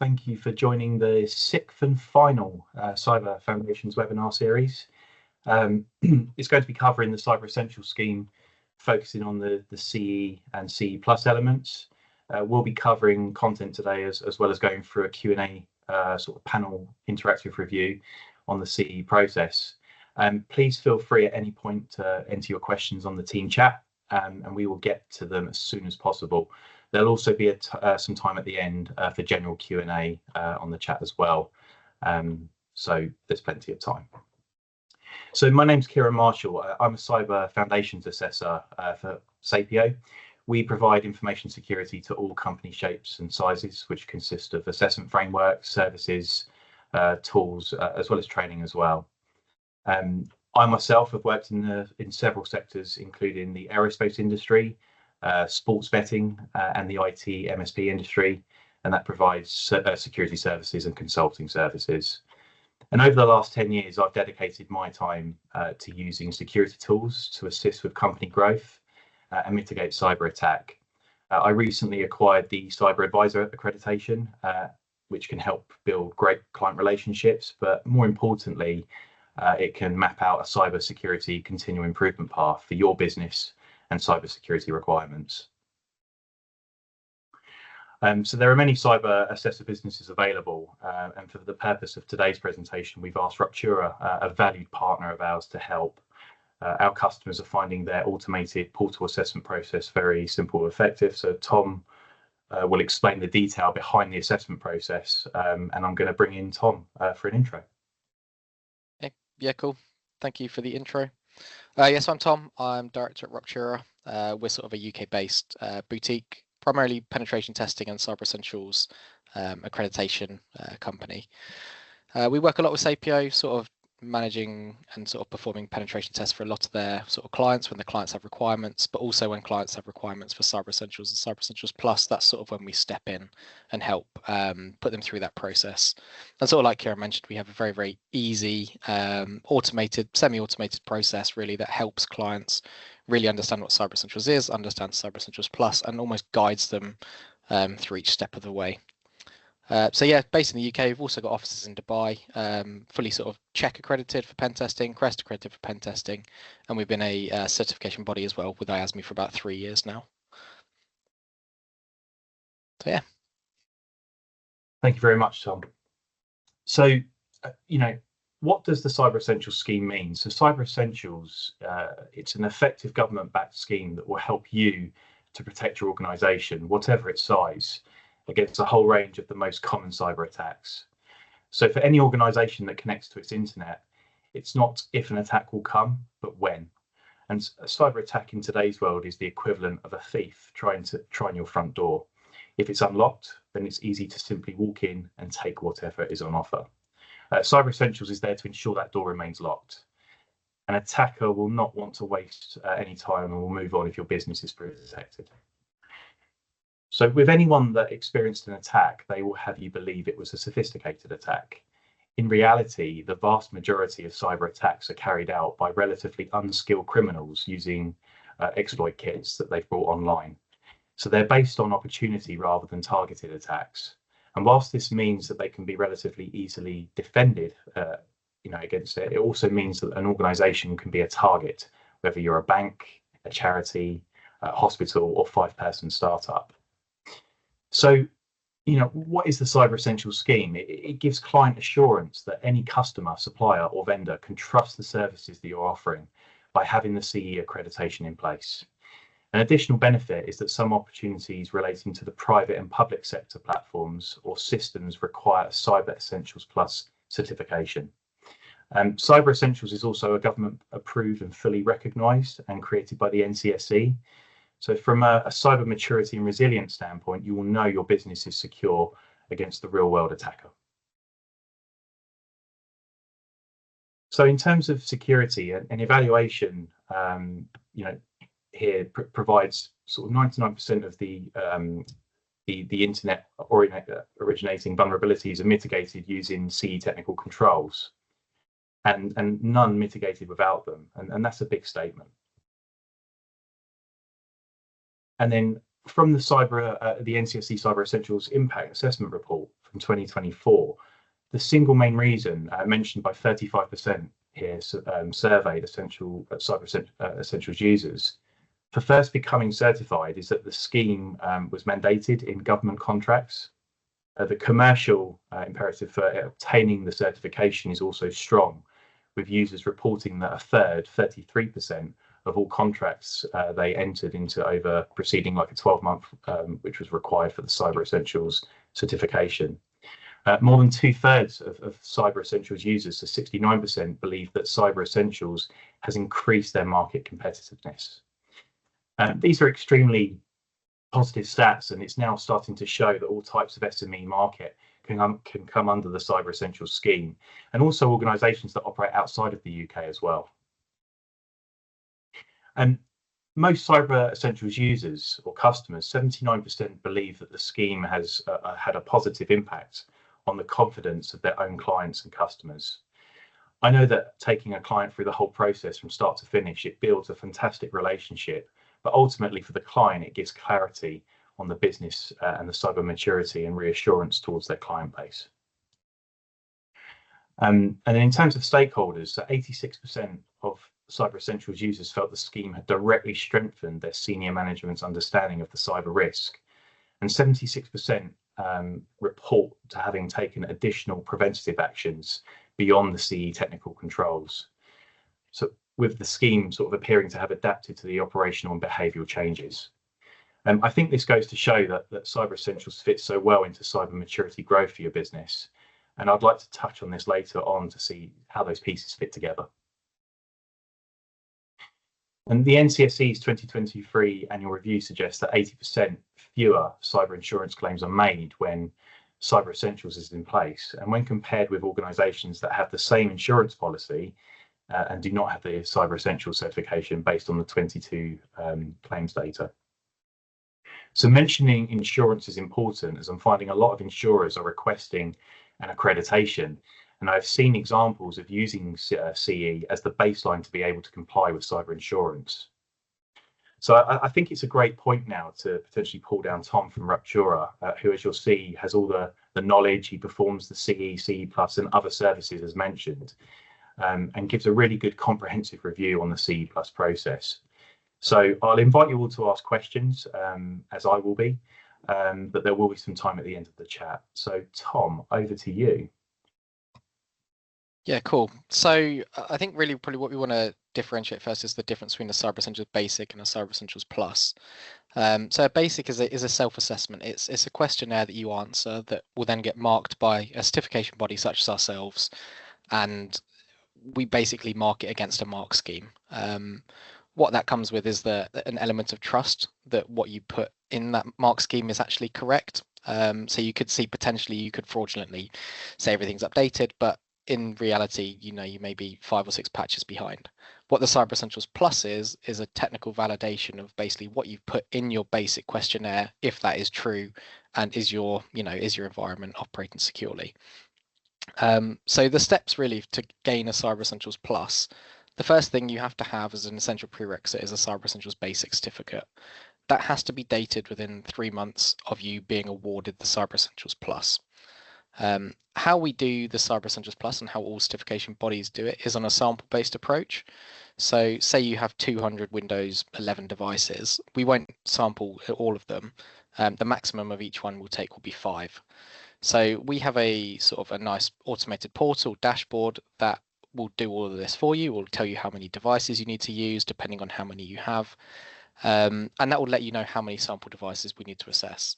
Thank you for joining the sixth and final Cyber Foundations webinar series. It's going to be covering the Cyber Essentials scheme, focusing on the CE and CE Plus elements. We'll be covering content today as well as going through a Q&A sort of panel interactive review on the CE process. Please feel free at any point to enter your questions on the team chat, and we will get to them as soon as possible. There'll also be some time at the end for general Q&A on the chat as well. So there's plenty of time. So my name's Kieran Marshall. I'm a Cyber Foundations Assessor for Sapio. We provide information security to all company shapes and sizes, which consist of assessment frameworks, services, tools, as well as training as well. I myself have worked in several sectors, including the aerospace industry, sports betting, and the IT MSP industry, and that provides security services and consulting services. And over the last 10 years, I've dedicated my time to using security tools to assist with company growth and mitigate cyber attack. I recently acquired the Cyber Advisor accreditation, which can help build great client relationships, but more importantly, it can map out a cyber security continual improvement path for your business and cybersecurity requirements. So there are many cyber assessor businesses available, and for the purpose of today's presentation, we've asked Ruptura, a valued partner of ours, to help. Our customers are finding their automated portal assessment process very simple and effective. So Tom will explain the detail behind the assessment process, and I'm going to bring in Tom for an intro. Yeah, cool. Thank you for the intro. Yes, I'm Tom. I'm director at Ruptura. We're sort of a UK-based boutique, primarily penetration testing and cyber essentials accreditation company. We work a lot with Sapio, sort of managing and sort of performing penetration tests for a lot of their sort of clients when the clients have requirements, but also when clients have requirements for cyber essentials and cyber essentials plus. That's sort of when we step in and help put them through that process. And sort of like Kieran mentioned, we have a very, very easy automated, semi-automated process really that helps clients really understand what cyber essentials is, understand cyber essentials plus, and almost guides them through each step of the way. So yeah, based in the UK, we've also got offices in Dubai, fully sort of check accredited for pen testing, CREST accredited for pen testing, and we've been a certification body as well with IASME for about 3 years now. So yeah. Thank you very much, Tom. So, what does the Cyber Essentials scheme mean? So Cyber Essentials, it's an effective government-backed scheme that will help you to protect your organisation, whatever its size, against a whole range of the most common cyber attacks. So for any organisation that connects to its internet, it's not if an attack will come, but when. And a cyber attack in today's world is the equivalent of a thief trying your front door. If it's unlocked, then it's easy to simply walk in and take whatever is on offer. Cyber Essentials is there to ensure that door remains locked. An attacker will not want to waste any time and will move on if your business is protected. So with anyone that experienced an attack, they will have you believe it was a sophisticated attack. In reality, the vast majority of cyber attacks are carried out by relatively unskilled criminals using exploit kits that they've brought online. So they're based on opportunity rather than targeted attacks. And whilst this means that they can be relatively easily defended against it, it also means that an organisation can be a target, whether you're a bank, a charity, a hospital, or 5-person startup. So, what is the Cyber Essentials scheme? It gives client assurance that any customer, supplier, or vendor can trust the services that you're offering by having the CE accreditation in place. An additional benefit is that some opportunities relating to the private and public sector platforms or systems require a Cyber Essentials Plus certification. Cyber Essentials is also a government approved and fully recognised and created by the NCSC. So from a cyber maturity and resilience standpoint, you will know your business is secure against the real world attacker. So in terms of security, an evaluation, here provides sort of 99% of the internet originating vulnerabilities are mitigated using CE technical controls, and none mitigated without them, and that's a big statement. And then from the NCSC Cyber Essentials Impact Assessment Report from 2024, the single main reason mentioned by 35% here surveyed cyber essentials users for first becoming certified is that the scheme was mandated in government contracts. The commercial imperative for obtaining the certification is also strong, with users reporting that a third, 33%, of all contracts they entered into over preceding like a 12-month, which was required for the Cyber Essentials certification. More than 2/3 of Cyber Essentials users, so 69%, believe that Cyber Essentials has increased their market competitiveness. These are extremely positive stats, and it's now starting to show that all types of SME market can come under the Cyber Essentials scheme, and also organisations that operate outside of the UK as well. And most Cyber Essentials users or customers, 79%, believe that the scheme has had a positive impact on the confidence of their own clients and customers. I know that taking a client through the whole process from start to finish, it builds a fantastic relationship, but ultimately for the client, it gives clarity on the business and the cyber maturity and reassurance towards their client base. And in terms of stakeholders, so 86% of Cyber Essentials users felt the scheme had directly strengthened their senior management's understanding of the cyber risk, and 76% report to having taken additional preventative actions beyond the CE technical controls. So with the scheme sort of appearing to have adapted to the operational and behavioural changes. I think this goes to show that Cyber Essentials fits so well into cyber maturity growth for your business. And I'd like to touch on this later on to see how those pieces fit together. And the NCSE's 2023 annual review suggests that 80% fewer cyber insurance claims are made when Cyber Essentials is in place. And when compared with organisations that have the same insurance policy and do not have the Cyber Essentials certification based on the 22 claims data. So mentioning insurance is important, as I'm finding a lot of insurers are requesting an accreditation, and I've seen examples of using CE as the baseline to be able to comply with cyber insurance. So I think it's a great point now to potentially pull down Tom from Ruptura, who, as you'll see, has all the knowledge. He performs the CE Plus and other services as mentioned, and gives a really good comprehensive review on the CE Plus process. So I'll invite you all to ask questions, as I will be, but there will be some time at the end of the chat. So Tom, over to you. Yeah, cool. So I think really probably what we want to differentiate first is the difference between a Cyber Essentials Basic and a Cyber Essentials Plus. So a Basic is a self-assessment. It's a questionnaire that you answer that will then get marked by a certification body such as ourselves, and we basically mark it against a mark scheme. What that comes with is an element of trust that what you put in that mark scheme is actually correct. So you could see potentially you could fraudulently say everything's updated, but in reality, you may be 5 or 6 patches behind. What the Cyber Essentials Plus is a technical validation of basically what you've put in your basic questionnaire, if that is true, and is your environment operating securely. So the steps really to gain a Cyber Essentials Plus, the first thing you have to have as an essential prerequisite is a Cyber Essentials Basic certificate. That has to be dated within 3 months of you being awarded the Cyber Essentials Plus. How we do the Cyber Essentials Plus and how all certification bodies do it is on a sample-based approach. So say you have 200 Windows 11 devices, we won't sample all of them. The maximum of each one will be 5. So we have a sort of a nice automated portal dashboard that will do all of this for you. Will tell you how many devices you need to use depending on how many you have. And that will let you know how many sample devices we need to assess.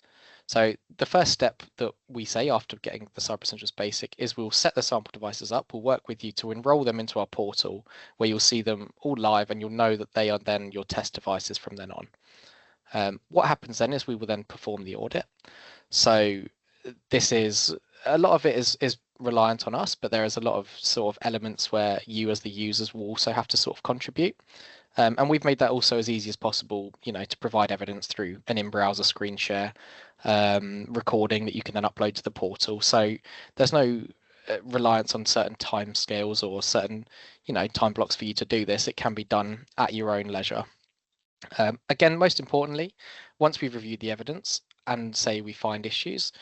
So the first step that we say after getting the Cyber Essentials Basic is we'll set the sample devices up. We'll work with you to enroll them into our portal where you'll see them all live and you'll know that they are then your test devices from then on. What happens then is we will then perform the audit. So this is a lot of it is reliant on us, but there is a lot of sort of elements where you as the users will also have to sort of contribute. And we've made that also as easy as possible, to provide evidence through an in-browser screen share recording that you can then upload to the portal. So there's no reliance on certain time scales or certain, time blocks for you to do this. It can be done at your own leisure. Again, most importantly, once we've reviewed the evidence and say we find issues,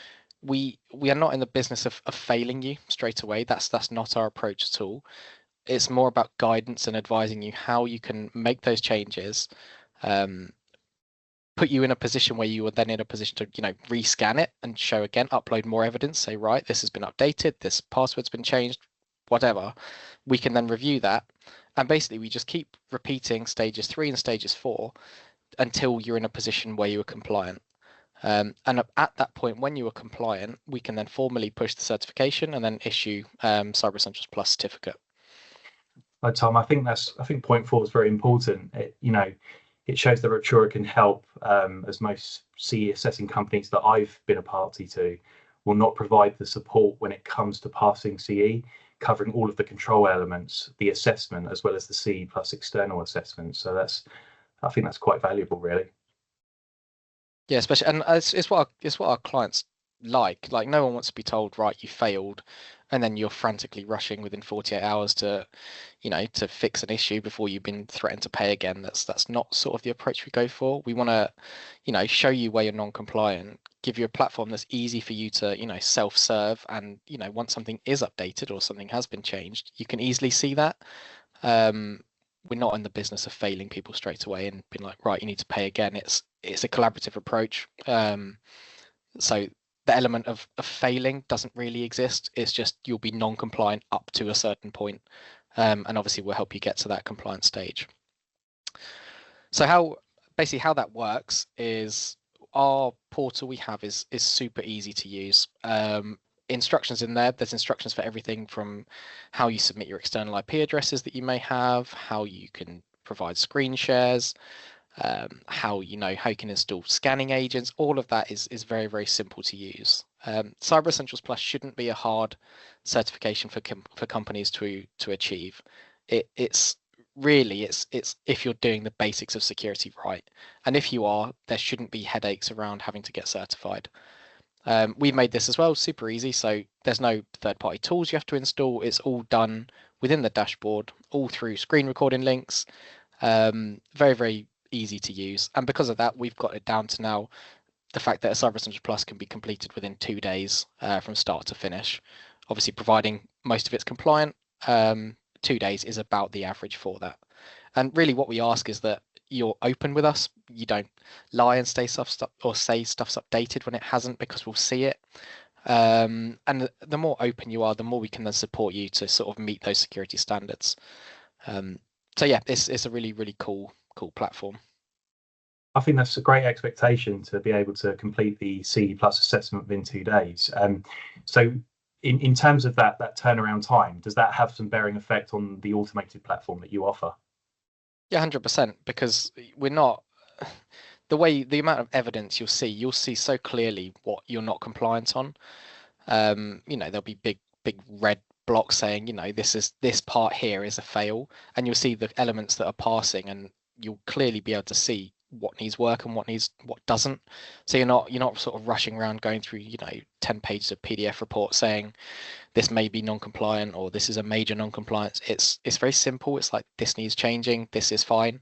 we are not in the business of failing you straight away. That's not our approach at all. It's more about guidance and advising you how you can make those changes, put you in a position where you are then in a position to, rescan it and show again, upload more evidence, say, right, this has been updated, this password's been changed, whatever. We can then review that. And basically we just keep repeating stages 3 and stages 4 until you're in a position where you are compliant. And at that point, when you are compliant, we can then formally push the certification and then issue Cyber Essentials Plus certificate. Tom, I think point 4 is very important. It shows that Raptura can help, as most CE assessing companies that I've been a party to will not provide the support when it comes to passing CE, covering all of the control elements, the assessment, as well as the CE plus external assessment. So I think that's quite valuable, really. Yeah, especially, and it's what our clients like. Like, no one wants to be told, right, you failed, and then you're frantically rushing within 48 hours to, to fix an issue before you've been threatened to pay again. That's not sort of the approach we go for. We want to, show you where you're non-compliant, give you a platform that's easy for you to, self-serve, and once something is updated or something has been changed, you can easily see that. We're not in the business of failing people straight away and being like, right, you need to pay again. It's a collaborative approach. So the element of failing doesn't really exist. It's just you'll be non-compliant up to a certain point. And obviously we'll help you get to that compliance stage. So how that works is our portal we have is super easy to use. Instructions in there. There's instructions for everything from how you submit your external IP addresses that you may have, how you can provide screen shares, how you can install scanning agents. All of that is very, very simple to use. Cyber Essentials Plus shouldn't be a hard certification for companies to achieve. It's really if you're doing the basics of security right, and if you are, there shouldn't be headaches around having to get certified. We've made this as well super easy, so there's no third-party tools you have to install. It's all done within the dashboard, all through screen recording links. Very, very easy to use, and because of that, we've got it down to now the fact that a Cyber Essentials Plus can be completed within 2 days from start to finish. Obviously, providing most of it's compliant, 2 days is about the average for that. And really, what we ask is that you're open with us. You don't lie and say stuff's updated when it hasn't, because we'll see it. And the more open you are, the more we can then support you to sort of meet those security standards. So yeah, it's a really, really cool platform. I think that's a great expectation to be able to complete the CE Plus assessment within 2 days. So in terms of that turnaround time, does that have some bearing effect on the automated platform that you offer? Yeah, 100%, because we're not the amount of evidence you'll see so clearly what you're not compliant on. There'll be big red blocks saying, this part here is a fail, and you'll see the elements that are passing, and you'll clearly be able to see what needs work and what doesn't. So you're not sort of rushing around going through 10 pages of PDF report saying this may be non-compliant or this is a major non-compliance. It's very simple. It's like, this needs changing, this is fine,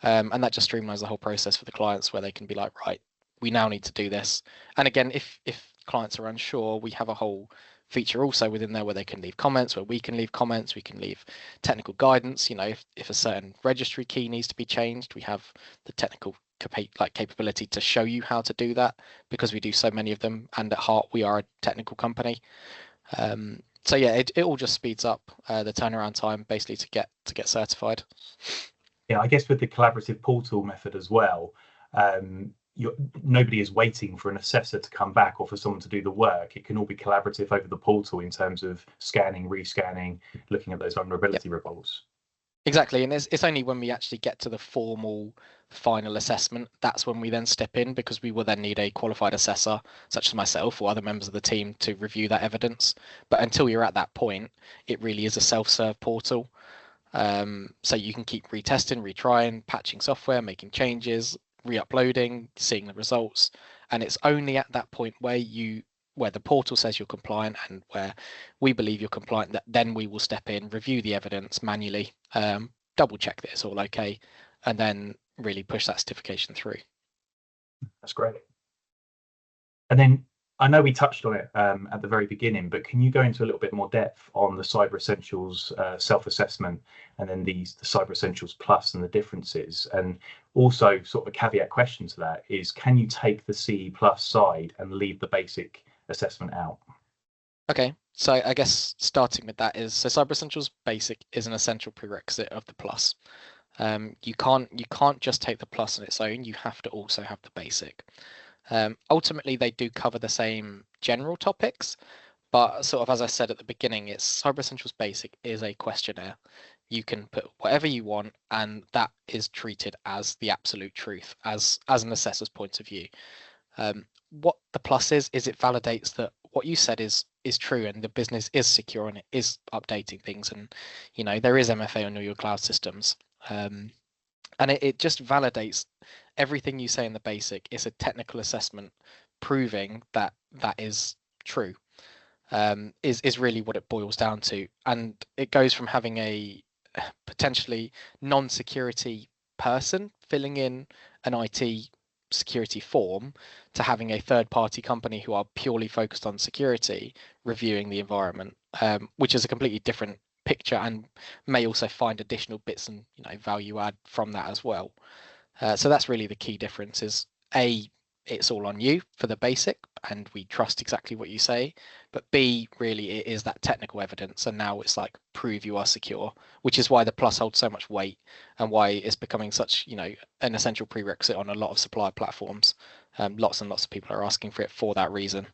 and that just streamlines the whole process for the clients, where they can be like, right, we now need to do this. And again, if clients are unsure, we have a whole feature also within there where they can leave comments, where we can leave comments, we can leave technical guidance. If a certain registry key needs to be changed, we have the technical capability to show you how to do that, because we do so many of them, and at heart we are a technical company. So yeah, it all just speeds up the turnaround time basically to get certified. Yeah, I guess with the collaborative portal method as well, nobody is waiting for an assessor to come back or for someone to do the work. It can all be collaborative over the portal in terms of scanning, rescanning, looking at those vulnerability reports. Exactly, and it's only when we actually get to the formal final assessment that's when we then step in, because we will then need a qualified assessor such as myself or other members of the team to review that evidence. But until you're at that point, it really is a self-serve portal. So you can keep retesting, retrying, patching software, making changes, re-uploading, seeing the results. And it's only at that point where the portal says you're compliant and where we believe you're compliant that then we will step in, review the evidence manually, double check that it's all okay, and then really push that certification through. That's great. And then I know we touched on it at the very beginning, but can you go into a little bit more depth on the Cyber Essentials self-assessment and then the Cyber Essentials Plus and the differences? And also, sort of a caveat question to that is, can you take the CE Plus side and leave the basic assessment out? Okay, so I guess starting with that is, so Cyber Essentials Basic is an essential prerequisite of the Plus. You can't just take the Plus on its own. You have to also have the Basic. Ultimately, they do cover the same general topics, but sort of as I said at the beginning, it's Cyber Essentials Basic is a questionnaire. You can put whatever you want, and that is treated as the absolute truth, as an assessor's point of view. What the plus is it validates that what you said is true, and the business is secure and it is updating things, and there is MFA on all your cloud systems. And it just validates everything you say in the basic. It's a technical assessment proving that is true, is really what it boils down to. And it goes from having a potentially non-security person filling in an IT security form to having a third-party company who are purely focused on security reviewing the environment, which is a completely different picture and may also find additional bits and value add from that as well. So that's really the key difference is it's all on you for the basic and we trust exactly what you say, but B, really it is that technical evidence, and now it's like prove you are secure, which is why the plus holds so much weight and why it's becoming such an essential prerequisite on a lot of supplier platforms. Lots and lots of people are asking for it for that reason.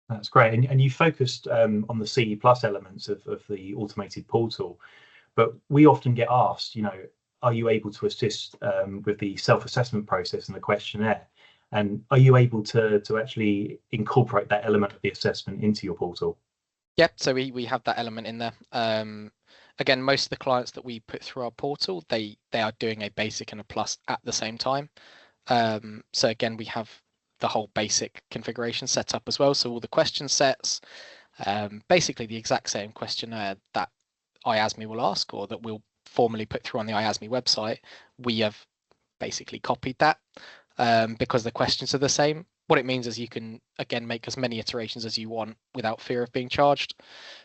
That's great. And you focused on the CE Plus elements of the automated portal, but we often get asked, are you able to assist with the self-assessment process and the questionnaire? And are you able to actually incorporate that element of the assessment into your portal? Yeah, so we have that element in there. Again, most of the clients that we put through our portal, they are doing a basic and a plus at the same time. So again, we have the whole basic configuration set up as well. So all the question sets, basically the exact same questionnaire that IASME will ask, or that we'll formally put through on the IASME website. We have basically copied that because the questions are the same. What it means is you can, again, make as many iterations as you want without fear of being charged.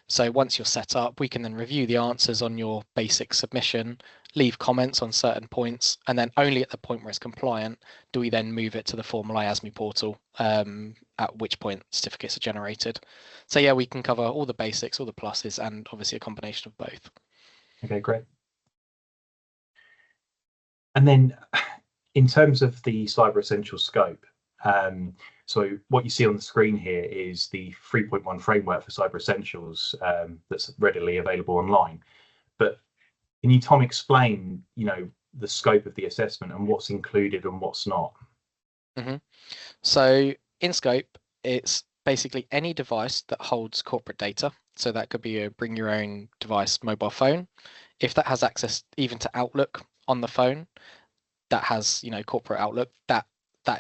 So once you're set up, we can then review the answers on your basic submission, leave comments on certain points, and then only at the point where it's compliant do we then move it to the formal IASME portal, at which point certificates are generated. So yeah, we can cover all the basics, all the pluses, and obviously a combination of both. Okay, great. And then in terms of the Cyber Essentials scope, so what you see on the screen here is the 3.1 framework for Cyber Essentials that's readily available online. But can you, Tom, explain, the scope of the assessment and what's included and what's not? Mm-hmm. So in scope, it's basically any device that holds corporate data. So that could be a bring your own device mobile phone. If that has access even to Outlook on the phone, that has corporate Outlook, that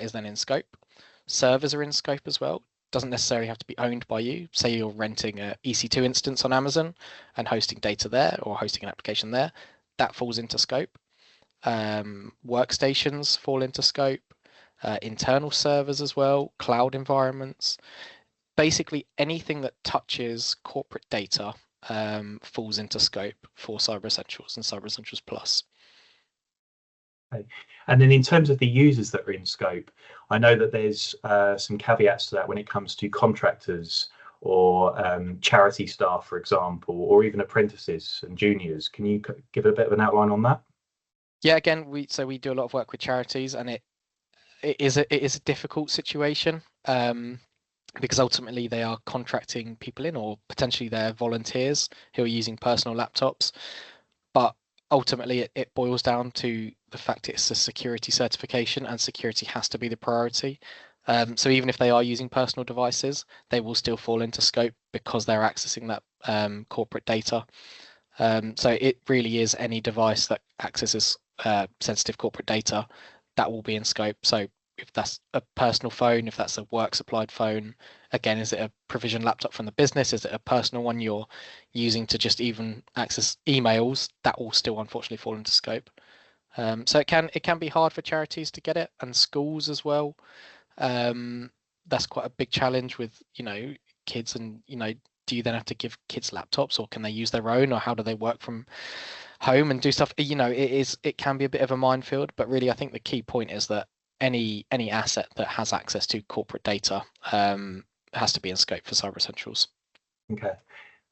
is then in scope. Servers are in scope as well. Doesn't necessarily have to be owned by you. Say you're renting a EC2 instance on Amazon and hosting data there, or hosting an application there, that falls into scope. Workstations fall into scope. Internal servers as well, cloud environments. Basically anything that touches corporate data falls into scope for Cyber Essentials and Cyber Essentials Plus. Okay. And then in terms of the users that are in scope, I know that there's some caveats to that when it comes to contractors or charity staff, for example, or even apprentices and juniors. Can you give a bit of an outline on that? Yeah, again, we do a lot of work with charities, and it is a difficult situation because ultimately they are contracting people in, or potentially they're volunteers who are using personal laptops. But ultimately it boils down to the fact it's a security certification, and security has to be the priority. So even if they are using personal devices, they will still fall into scope because they're accessing that corporate data. So it really is any device that accesses sensitive corporate data that will be in scope. So if that's a personal phone, if that's a work supplied phone, again, is it a provision laptop from the business? Is it a personal one you're using to just even access emails? That will still unfortunately fall into scope. So it can be hard for charities to get it, and schools as well. that's quite a big challenge with, kids, and, do you then have to give kids laptops, or can they use their own, or how do they work from home and do stuff? It can be a bit of a minefield, but really I think the key point is that any asset that has access to corporate data has to be in scope for Cyber Essentials. Okay.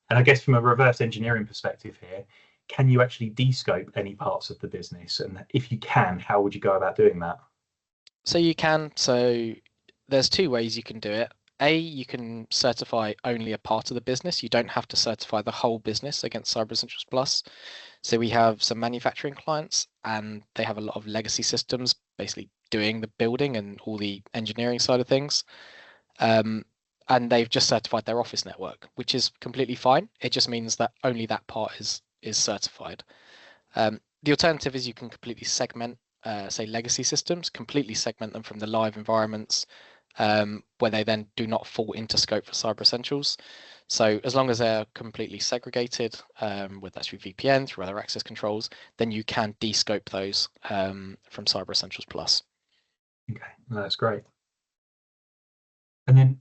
And I guess from a reverse engineering perspective here, can you actually descope any parts of the business? And if you can, how would you go about doing that? So you can. So there's two ways you can do it. You can certify only a part of the business. You don't have to certify the whole business against Cyber Essentials Plus. So we have some manufacturing clients, and they have a lot of legacy systems, basically doing the building and all the engineering side of things. And they've just certified their office network, which is completely fine. It just means that only that part is certified. The alternative is you can completely segment, say, legacy systems, completely segment them from the live environments, where they then do not fall into scope for Cyber Essentials. So as long as they're completely segregated, whether that's through VPN, through other access controls, then you can descope those from Cyber Essentials Plus. Okay, that's great. And then,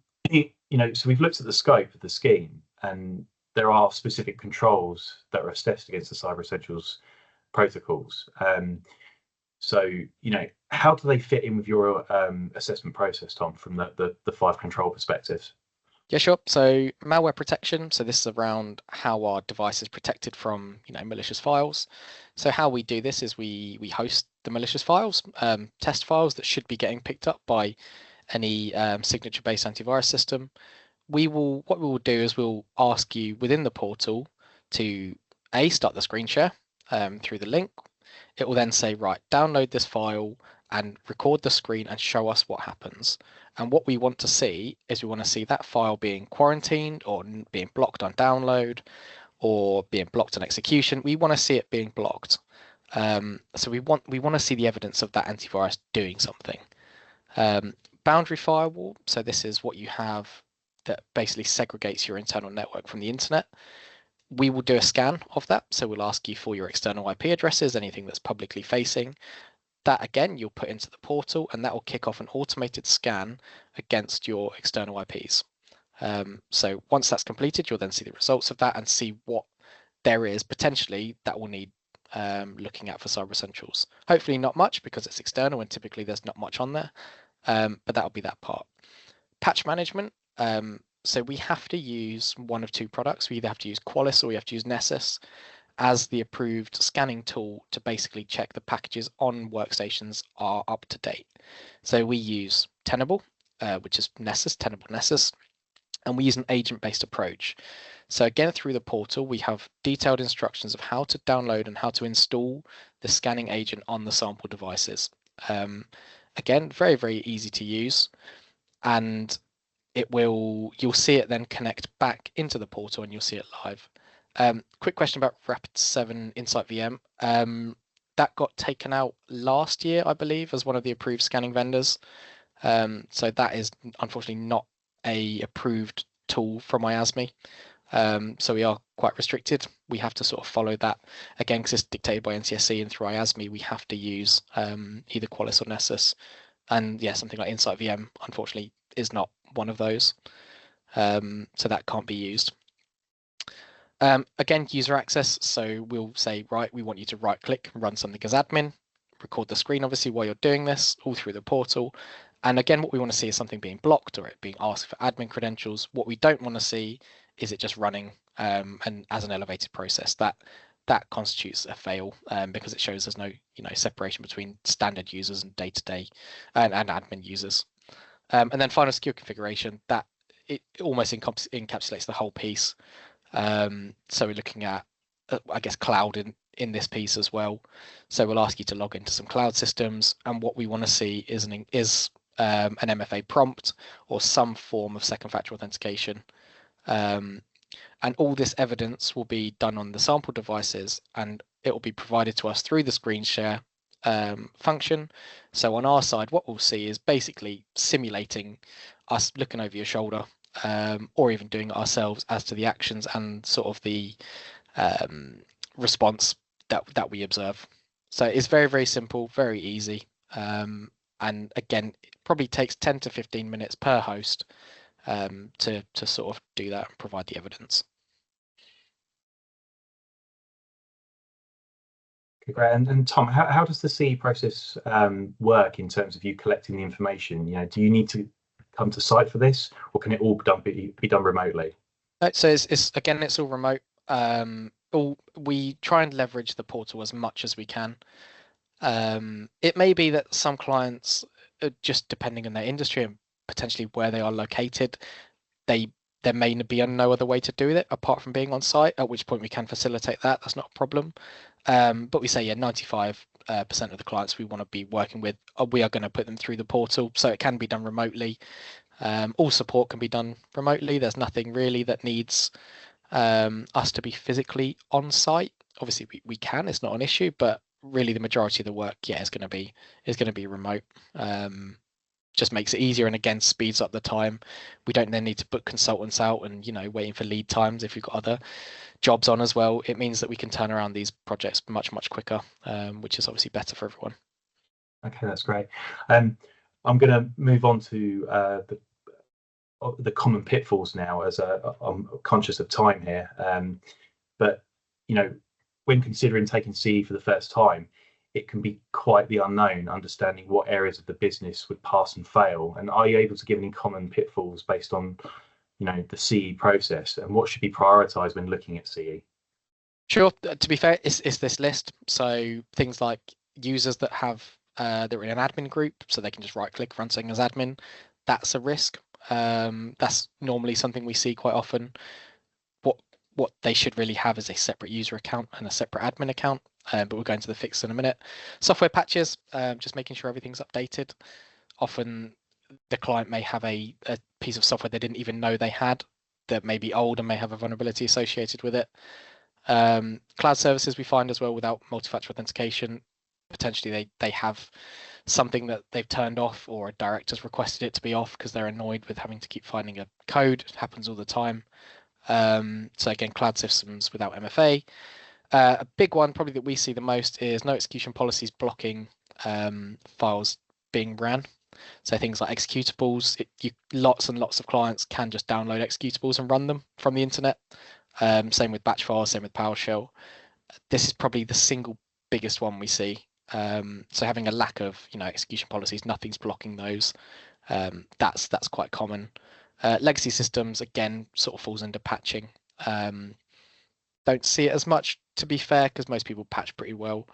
so we've looked at the scope of the scheme, and there are specific controls that are assessed against the Cyber Essentials protocols. So, how do they fit in with your assessment process, Tom, from the 5 control perspectives? Yeah, sure. So malware protection. So this is around how our device is protected from, malicious files. So how we do this is we host the malicious files, test files that should be getting picked up by any signature-based antivirus system. What we will do is we'll ask you within the portal to start the screen share through the link. It will then say, right, download this file and record the screen and show us what happens. And what we want to see is we want to see that file being quarantined, or being blocked on download, or being blocked on execution. We want to see it being blocked. So we want to see the evidence of that antivirus doing something. Boundary firewall. So this is what you have that basically segregates your internal network from the internet. We will do a scan of that. So we'll ask you for your external IP addresses, anything that's publicly facing. That again, you'll put into the portal, and that will kick off an automated scan against your external IPs. So once that's completed, you'll then see the results of that and see what there is potentially that will need looking at for Cyber Essentials. Hopefully not much, because it's external and typically there's not much on there, but that'll be that part. Patch management. So we have to use one of 2 products. We either have to use Qualys or we have to use Nessus as the approved scanning tool to basically check the packages on workstations are up to date. So we use Tenable, which is Tenable Nessus, and we use an agent-based approach. So again, through the portal, we have detailed instructions of how to download and how to install the scanning agent on the sample devices. Again, very, very easy to use, and you'll see it then connect back into the portal, and you'll see it live. Quick question about Rapid7 Insight VM. That got taken out last year, I believe, as one of the approved scanning vendors. So that is unfortunately not a approved tool from IASME. So we are quite restricted. We have to sort of follow that again, because it's dictated by NCSC, and through IASME we have to use either Qualys or Nessus. And yeah, something like Insight VM unfortunately is not one of those. So that can't be used. Again, user access. So we'll say, right, we want you to right click, run something as admin, record the screen obviously while you're doing this, all through the portal. And again, what we want to see is something being blocked or it being asked for admin credentials. What we don't want to see is it just running and as an elevated process. That constitutes a fail because it shows there's no separation between standard users and day-to-day and admin users. And then final secure configuration, that it almost encapsulates the whole piece. So we're looking at, I guess, cloud in this piece as well. So we'll ask you to log into some cloud systems, and what we want to see is an MFA prompt or some form of second factor authentication. And all this evidence will be done on the sample devices, and it will be provided to us through the screen share function. So on our side, what we'll see is basically simulating us looking over your shoulder, or even doing it ourselves as to the actions and sort of the response that we observe. So it's very, very simple, very easy. And again, it probably takes 10 to 15 minutes per host to sort of do that and provide the evidence. Okay, great. And Tom, how does the CE process work in terms of you collecting the information? Do you need to come to site for this, or can it all be done remotely? So it's all remote. We try and leverage the portal as much as we can. It may be that some clients, just depending on their industry and potentially where they are located, there may be no other way to do it apart from being on site, at which point we can facilitate that. That's not a problem. But we say, yeah, 95% of the clients we want to be working with, we are going to put them through the portal, so it can be done remotely. All support can be done remotely. There's nothing really that needs us to be physically on site. Obviously, we can. It's not an issue, but really the majority of the work, yeah, is going to be remote. Just makes it easier, and again speeds up the time. We don't then need to book consultants out and waiting for lead times if you've got other jobs on as well. It means that we can turn around these projects much quicker, which is obviously better for everyone. Okay, that's great. I'm going to move on to the common pitfalls now, as I'm conscious of time here. But when considering taking CE for the first time, it can be quite the unknown understanding what areas of the business would pass and fail. And are you able to give any common pitfalls based on the CE process, and what should be prioritized when looking at CE? Sure. To be fair, it's this list. So things like users that have they're in an admin group, so they can just right click, run something as admin. That's a risk. That's normally something we see quite often. What they should really have is a separate user account and a separate admin account. But we'll go into the fix in a minute. Software patches, just making sure everything's updated. Often the client may have a piece of software they didn't even know they had that may be old and may have a vulnerability associated with it. Cloud services we find as well, without multi-factor authentication, potentially they have something that they've turned off, or a director's requested it to be off because they're annoyed with having to keep finding a code. It happens all the time. So again, cloud systems without MFA. A big one probably that we see the most is no execution policies blocking files being ran. So things like executables, lots and lots of clients can just download executables and run them from the internet. Same with batch files, same with PowerShell. This is probably the single biggest one we see. So having a lack of execution policies, nothing's blocking those. That's quite common. Legacy systems again sort of falls into patching. Don't see it as much, to be fair, because most people patch pretty well.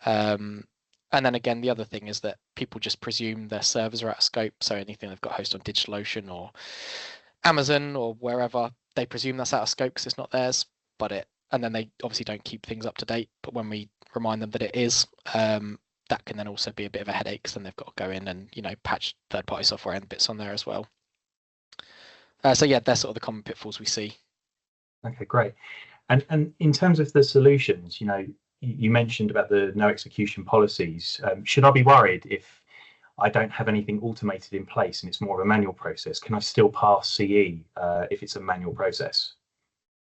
And then again, the other thing is that people just presume their servers are out of scope. So anything they've got hosted on DigitalOcean or Amazon or wherever, they presume that's out of scope because it's not theirs. And then they obviously don't keep things up to date. But when we remind them that it is, that can then also be a bit of a headache, because then they've got to go in and patch third-party software and bits on there as well. So yeah, they're sort of the common pitfalls we see. Okay, great. And in terms of the solutions, you mentioned about the no execution policies. Should I be worried if I don't have anything automated in place and it's more of a manual process? Can I still pass CE if it's a manual process?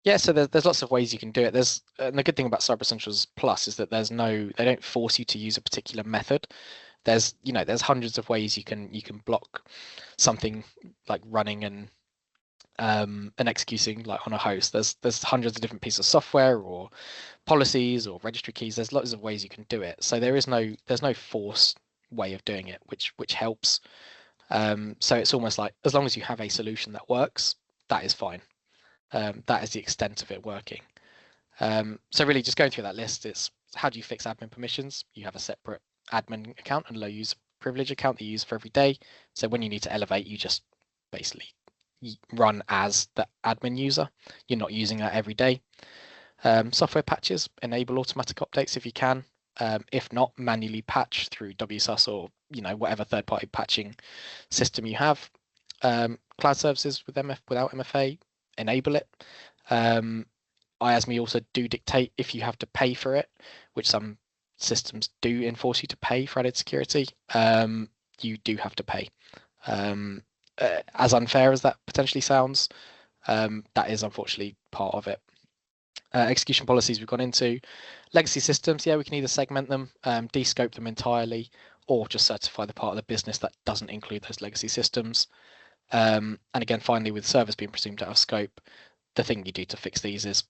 Yeah, so there's lots of ways you can do it. And the good thing about Cyber Essentials Plus is that they don't force you to use a particular method. There's hundreds of ways you can block something like running and executing like on a host. There's hundreds of different pieces of software or policies or registry keys. There's lots of ways you can do it. So there's no forced way of doing it, which helps. So it's almost like, as long as you have a solution that works, that is fine. That is the extent of it working. So really just going through that list, it's how do you fix admin permissions? You have a separate admin account and low user privilege account that you use for every day. So when you need to elevate, you just basically run as the admin user. You're not using that every day. Software patches, enable automatic updates if you can. If not, manually patch through WSUS or whatever third-party patching system you have. Cloud services without MFA, enable it. IASME also do dictate if you have to pay for it, which some systems do enforce you to pay for added security. You do have to pay. As unfair as that potentially sounds, that is unfortunately part of it. Execution policies we've gone into. Legacy systems, yeah, we can either segment them, descope them entirely, or just certify the part of the business that doesn't include those legacy systems. And again, finally, with servers being presumed out of scope, the thing you do to fix these is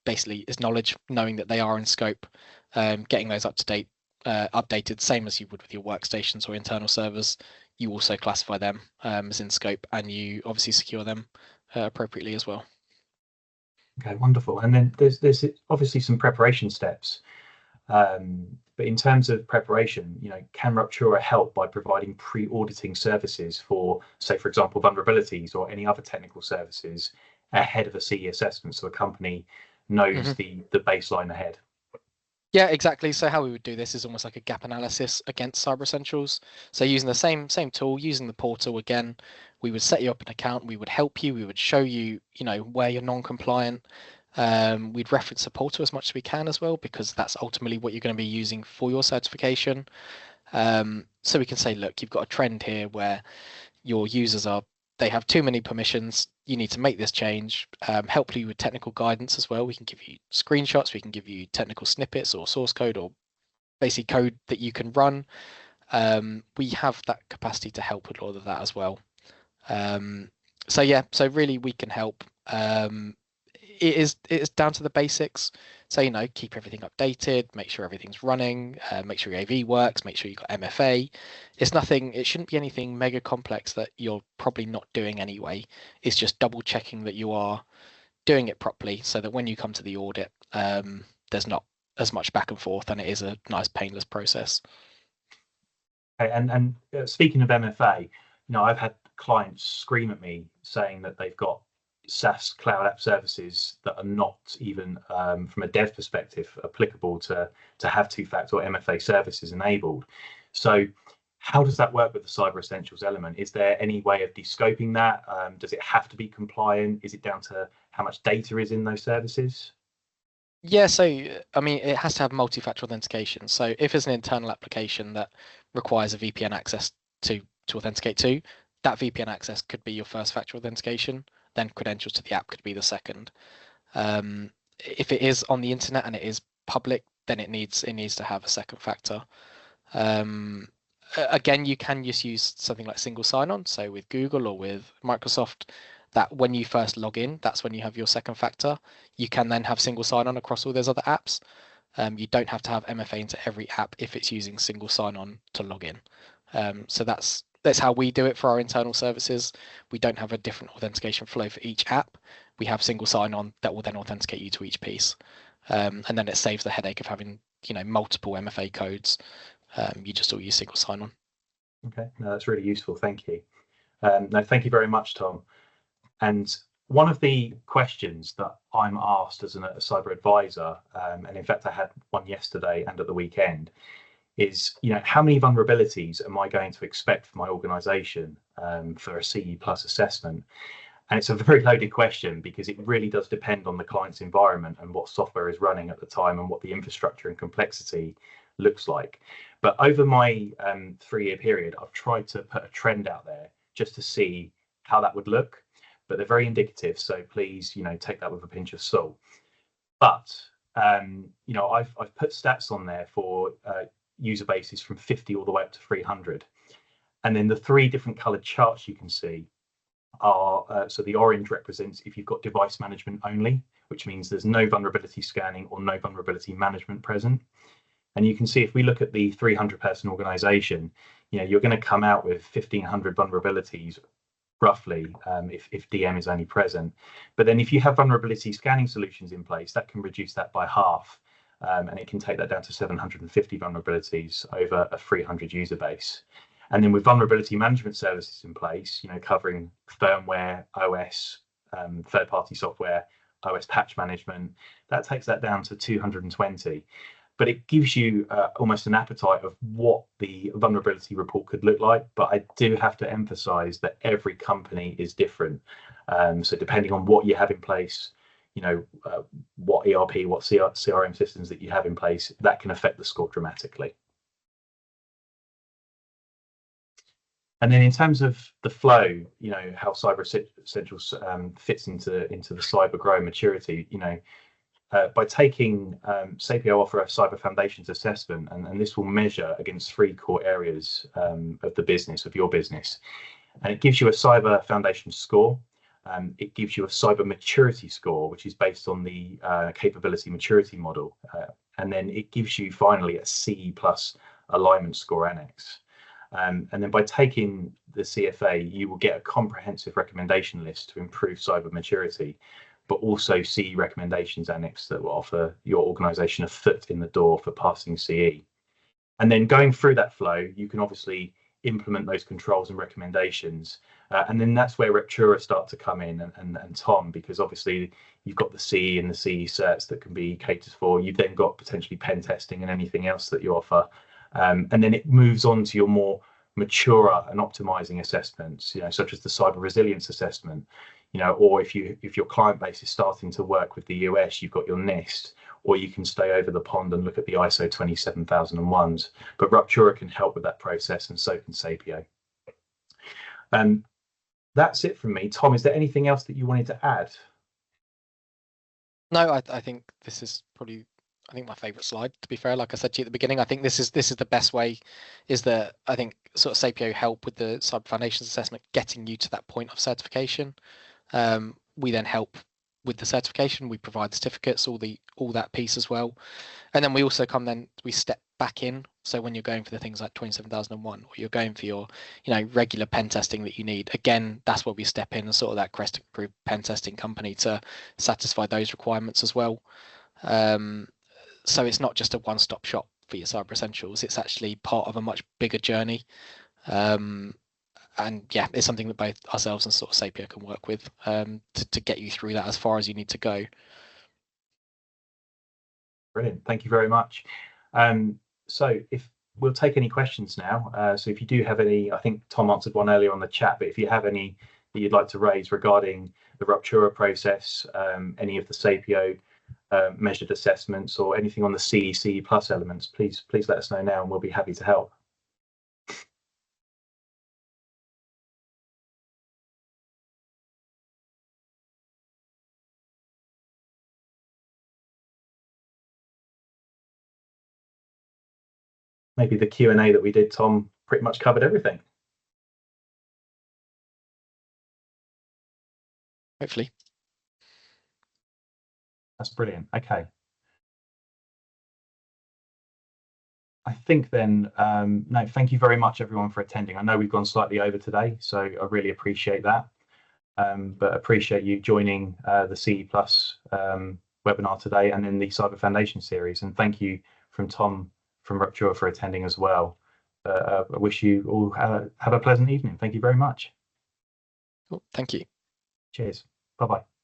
basically knowledge, knowing that they are in scope, getting those up to date, updated, same as you would with your workstations or internal servers. You also classify them as in scope, and you obviously secure them appropriately as well. Okay, wonderful. And then there's obviously some preparation steps. But in terms of preparation, can Ruptura help by providing pre-auditing services for, say, for example, vulnerabilities or any other technical services ahead of a CE assessment, so a company knows the baseline ahead? Yeah, exactly. So how we would do this is almost like a gap analysis against Cyber Essentials. So using the same tool, using the portal again, we would set you up an account. We would help you. We would show you, where you're non-compliant. We'd reference the portal as much as we can as well, because that's ultimately what you're going to be using for your certification. So we can say, look, you've got a trend here where your users they have too many permissions. You need to make this change. Help you with technical guidance as well. We can give you screenshots. We can give you technical snippets or source code or basic code that you can run. We have that capacity to help with all of that as well. So really we can help. It is down to the basics. So, keep everything updated, make sure everything's running, make sure your AV works, make sure you've got MFA. It shouldn't be anything mega complex that you're probably not doing anyway. It's just double checking that you are doing it properly, so that when you come to the audit, there's not as much back and forth, and it is a nice painless process. Okay, and speaking of MFA, I've had clients scream at me saying that they've got SaaS cloud app services that are not even from a dev perspective applicable to have two-factor or MFA services enabled. So how does that work with the Cyber Essentials element? Is there any way of descoping that? Does it have to be compliant? Is it down to how much data is in those services? Yeah, so I mean, it has to have multi-factor authentication. So if it's an internal application that requires a VPN access to authenticate to, that VPN access could be your first factor authentication. Then credentials to the app could be the second. If it is on the internet and it is public, then it needs to have a second factor. Again, you can just use something like single sign-on. So with Google or with Microsoft, that when you first log in, that's when you have your second factor. You can then have single sign-on across all those other apps. You don't have to have MFA into every app if it's using single sign-on to log in. So that's how we do it for our internal services. We don't have a different authentication flow for each app. We have single sign-on that will then authenticate you to each piece. And then it saves the headache of having multiple MFA codes. You just all use single sign-on. Okay, no, that's really useful. Thank you. No, thank you very much, Tom. And one of the questions that I'm asked as a cyber advisor, and in fact I had one yesterday and at the weekend, is how many vulnerabilities am I going to expect for my organization for a CE plus assessment? And it's a very loaded question, because it really does depend on the client's environment and what software is running at the time and what the infrastructure and complexity looks like. But over my 3-year period, I've tried to put a trend out there just to see how that would look, but they're very indicative, so please take that with a pinch of salt. But I've put stats on there for user bases from 50 all the way up to 300, and then the 3 different colored charts you can see are so the orange represents if you've got device management only, which means there's no vulnerability scanning or no vulnerability management present. And you can see if we look at the 300 person organization, you're going to come out with 1,500 vulnerabilities roughly, if DM is only present. But then if you have vulnerability scanning solutions in place, that can reduce that by half. And it can take that down to 750 vulnerabilities over a 300 user base. And then with vulnerability management services in place, covering firmware, OS, third-party software, OS patch management, that takes that down to 220. But it gives you almost an appetite of what the vulnerability report could look like. But I do have to emphasize that every company is different. So depending on what you have in place, what ERP, what CRM systems that you have in place, that can affect the score dramatically. And then in terms of the flow, how Cyber Essentials fits into the cyber grow maturity, by taking Sapio offer a cyber foundations assessment, and this will measure against 3 core areas of the business, of your business. And it gives you a cyber foundation score. It gives you a cyber maturity score, which is based on the capability maturity model. And then it gives you finally a C plus alignment score annex. And then by taking the CFA, you will get a comprehensive recommendation list to improve cyber maturity, but also CE recommendations annex that will offer your organization a foot in the door for passing CE. And then going through that flow, you can obviously implement those controls and recommendations. And then that's where Reptura start to come in, and Tom, because obviously you've got the CE and the CE certs that can be catered for. You've then got potentially pen testing and anything else that you offer. And then it moves on to your more mature and optimizing assessments, such as the cyber resilience assessment, or if your client base is starting to work with the US, you've got your NIST, or you can stay over the pond and look at the ISO 27001s. But Ruptura can help with that process, and so can Sapio. That's it from me. Tom, is there anything else that you wanted to add? No, I think this is probably, I think, my favorite slide, to be fair. Like I said to you at the beginning, I think this is the best way, is that I think sort of Sapio help with the cyber foundations assessment, getting you to that point of certification. We then help with the certification. We provide certificates, all that piece as well. And then we also we step back in. So when you're going for the things like 27001, or you're going for your, regular pen testing that you need, again, that's where we step in as sort of that crest approved pen testing company to satisfy those requirements as well. So it's not just a one-stop shop for your cyber essentials. It's actually part of a much bigger journey. And yeah, it's something that both ourselves and sort of Sapio can work with to get you through that as far as you need to go. Brilliant. Thank you very much. So if we'll take any questions now. So if you do have any, I think Tom answered one earlier on the chat, but if you have any that you'd like to raise regarding the Ruptura process, any of the Sapio measured assessments, or anything on the CEC plus elements, please let us know now, and we'll be happy to help. Maybe the Q&A that we did, Tom, pretty much covered everything. Hopefully. That's brilliant. Okay. I think then, no, thank you very much, everyone, for attending. I know we've gone slightly over today, so I really appreciate that. But appreciate you joining the CE Plus webinar today, and in the Cyber Foundation series. And thank you from Tom from Ruptura for attending as well. I wish you all have a pleasant evening. Thank you very much. Cool. Thank you. Cheers. Bye-bye.